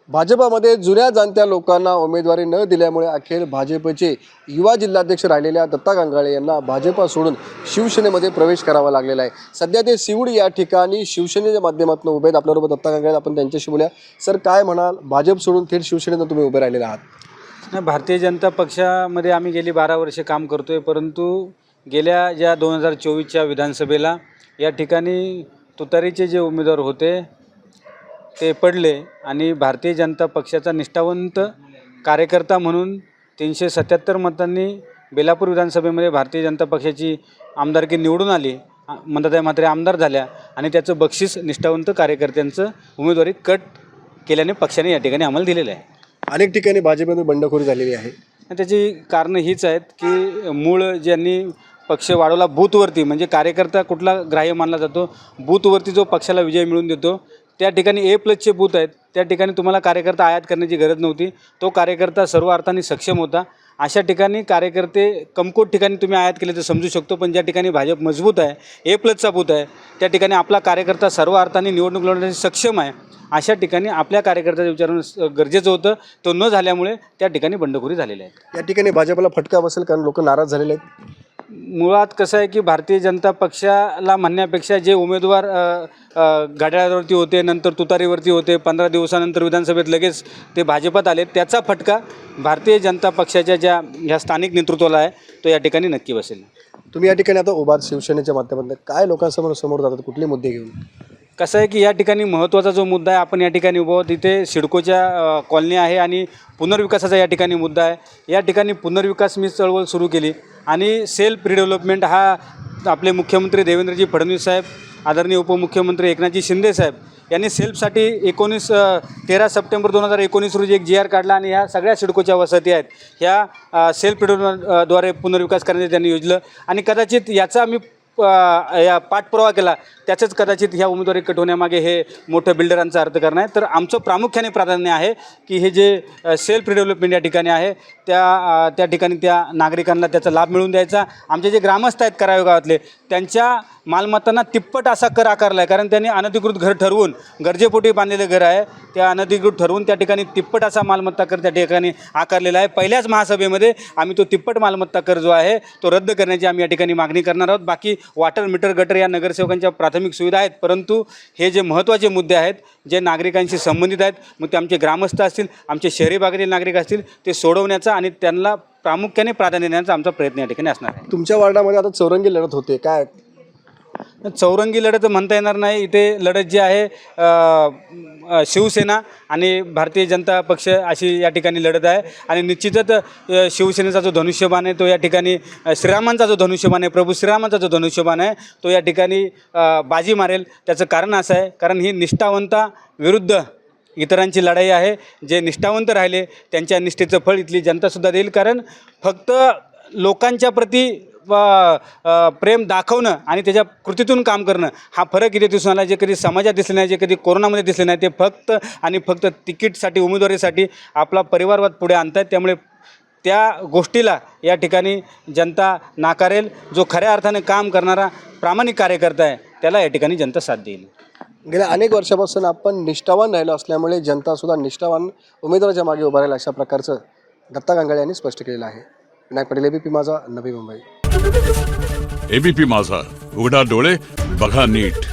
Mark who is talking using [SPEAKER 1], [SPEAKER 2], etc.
[SPEAKER 1] भाजपामध्ये जुन्या जाणत्या लोकांना उमेदवारी न दिल्यामुळे अखेर भाजपचे युवा जिल्हाध्यक्ष राहिलेल्या दत्ता गांगळे यांना भाजपा सोडून शिवसेनेमध्ये प्रवेश करावा लागलेला आहे। सध्या ते सिवड या ठिकाणी शिवसेनेच्या माध्यमातून उभे आहेत। आपल्याबरोबर दत्ता गांगळे, आपण त्यांच्याशी बोलूया। सर, काय म्हणाल, भाजप सोडून थेट शिवसेनेत तुम्ही उभे राहिलेले आहात?
[SPEAKER 2] भारतीय जनता पक्षामध्ये आम्ही गेली 12 वर्षे काम करतोय, परंतु गेल्या ज्या 2024च्या विधानसभेला या ठिकाणी तुतारीचे जे उमेदवार होते ते पडले आणि भारतीय जनता पक्षाचा निष्ठावंत कार्यकर्ता म्हणून 377 मतांनी बेलापूर विधानसभेमध्ये भारतीय जनता पक्षाची आमदारकी निवडून आली। मंदाताई म्हात्रे आमदार झाल्या आणि त्याचं बक्षीस निष्ठावंत कार्यकर्त्यांचं उमेदवारी कट केल्याने पक्षाने या ठिकाणी आम्हाला दिलेलं आहे।
[SPEAKER 1] अनेक ठिकाणी भाजपमध्ये बंडखोरी झालेली आहे।
[SPEAKER 2] त्याची कारणं हीच आहेत की मूळ ज्यांनी पक्ष वाढवला बूथवरती, म्हणजे कार्यकर्ता कुठला ग्राह्य मानला जातो, बूथवरती जो पक्षाला विजय मिळवून देतो त्या ठिकाणी A+चे बूथ आहेत, त्या ठिकाणी तुम्हाला कार्यकर्ता आयात करण्याची गरज नव्हती। तो कार्यकर्ता सर्व अर्थाने सक्षम होता। अशा ठिकाणी कार्यकर्ते कमकुवत ठिकाणी तुम्ही आयात केले तर समजू शकतो, पण ज्या ठिकाणी भाजप मजबूत आहे, A+चा बूथ आहे, त्या ठिकाणी आपला कार्यकर्ता सर्व अर्थाने निवडणूक लढवण्यासाठी सक्षम आहे। अशा ठिकाणी आपल्या कार्यकर्त्याचं विचारणं गरजेचं होतं, तो न झाल्यामुळे त्या ठिकाणी बंडखोरी झालेली आहे।
[SPEAKER 1] या ठिकाणी भाजपला फटका बसेल कारण लोक नाराज झालेले आहेत।
[SPEAKER 2] मुळात कसं आहे की भारतीय जनता पक्षाला म्हणण्यापेक्षा जे उमेदवार घड्याळावरती होते, नंतर तुतारीवरती होते, 15 दिवसानंतर विधानसभेत लगेच ते भाजपात आले, त्याचा फटका भारतीय जनता पक्षाच्या ज्या ह्या स्थानिक नेतृत्वाला आहे तो या ठिकाणी नक्की बसेल।
[SPEAKER 1] तुम्ही या ठिकाणी आता उभा शिवसेनेच्या माध्यमातून काय लोकांसमोर जातात, कुठले मुद्दे घेऊन?
[SPEAKER 2] कसं आहे की या ठिकाणी महत्त्वाचा जो मुद्दा आहे, आपण या ठिकाणी उभं आहोत, तिथे सिडकोच्या कॉलनी आहे आणि पुनर्विकासाचा या ठिकाणी मुद्दा आहे। या ठिकाणी पुनर्विकास मी चळवळ सुरू केली आणि सेल्फ रिडेव्हलपमेंट हा आपले मुख्यमंत्री देवेंद्रजी फडणवीस साहेब, आदरणीय उपमुख्यमंत्री एकनाथजी शिंदे साहेब यांनी सेल्फसाठी 13 सप्टेंबर 2019 रोजी एक GR काढला आणि ह्या सगळ्या सिडकोच्या वसती आहेत ह्या सेल्फ रिडेव्हलपमेंटद्वारे पुनर्विकास करण्याचे त्यांनी योजलं आणि कदाचित याचा आम्ही या पाठपुरावा केला, त्याचंच कदाचित ह्या उमेदवारी कट होण्यामागे हे मोठं बिल्डरांचा अर्थ करणं आहे। तर आमचं प्रामुख्याने प्राधान्य आहे की हे जे सेल्फ रिडेव्हलपमेंट या ठिकाणी आहे त्या ठिकाणी त्या नागरिकांना त्याचा लाभ मिळवून द्यायचा। आमचे जे ग्रामस्थ आहेत करावे गावातले, त्यांच्या मालमत्तांना तिप्पट असा कर आकारला आहे, कारण त्यांनी अनधिकृत घर ठरवून, गरजेपोटी बांधलेलं घर आहे, त्या अनधिकृत ठरवून त्या ठिकाणी तिप्पट असा मालमत्ता कर त्या ठिकाणी आकारलेला आहे। पहिल्याच महासभेमध्ये आम्ही तो तिप्पट मालमत्ता कर जो आहे तो रद्द करण्याची आम्ही या ठिकाणी मागणी करणार आहोत। बाकी वॉटर मीटर गटर या नगरसेवकांच्या प्राथमिक सुविधा आहेत, परंतु हे जे महत्त्वाचे मुद्दे आहेत जे नागरिकांशी संबंधित आहेत, मग ते आमचे ग्रामस्थ असतील, आमचे शहरी भागातील नागरिक असतील, ते सोडवण्याचा आणि त्यांना प्रामुख्याने प्राधान्य देण्याचा आमचा प्रयत्न या ठिकाणी असणार आहे।
[SPEAKER 1] तुमच्या वार्डामध्ये आता चौरंगी लढत होते, काय
[SPEAKER 2] चौरंगी लढत म्हणता येणार नाही, इथे लढत जी आहे शिवसेना आणि भारतीय जनता पक्ष अशी या ठिकाणी लढत आहे आणि निश्चितच शिवसेनेचा जो धनुष्यबाण आहे तो या ठिकाणी श्रीरामांचा जो धनुष्यबाण आहे, प्रभू श्रीरामांचा जो धनुष्यबाण आहे तो या ठिकाणी बाजी मारेल। त्याचं कारण असं आहे, कारण ही निष्ठावंता विरुद्ध इतरांची लढाई आहे। जे निष्ठावंत राहिले त्यांच्या निष्ठेचं फळ इथली जनतासुद्धा देईल, कारण फक्त लोकांच्या प्रती प्रेम दाखवणं आणि त्याच्या कृतीतून काम करणं हा फरक इथे दिसून आला। जे कधी समाजात दिसले नाही, जे कधी कोरोनामध्ये दिसले नाही, ते फक्त आणि फक्त तिकीटसाठी, उमेदवारीसाठी आपला परिवारवाद पुढे आणतात। त्यामुळे त्या गोष्टीला या ठिकाणी जनता नाकारेल। जो खऱ्या अर्थाने काम करणारा प्रामाणिक कार्यकर्ता आहे त्याला या ठिकाणी जनता साथ देईल।
[SPEAKER 1] गेल्या अनेक वर्षापासून आपण निष्ठावान राहिलो असल्यामुळे जनतासुद्धा निष्ठावान उमेदवाराच्या मागे उभा राहील, अशा प्रकारचं दत्ता गांगळे यांनी स्पष्ट केलेलं आहे। विनायक पाटील, ABP माझा, नवी मुंबई।
[SPEAKER 3] ABP माझा, उघडा डोळे बघा नीट।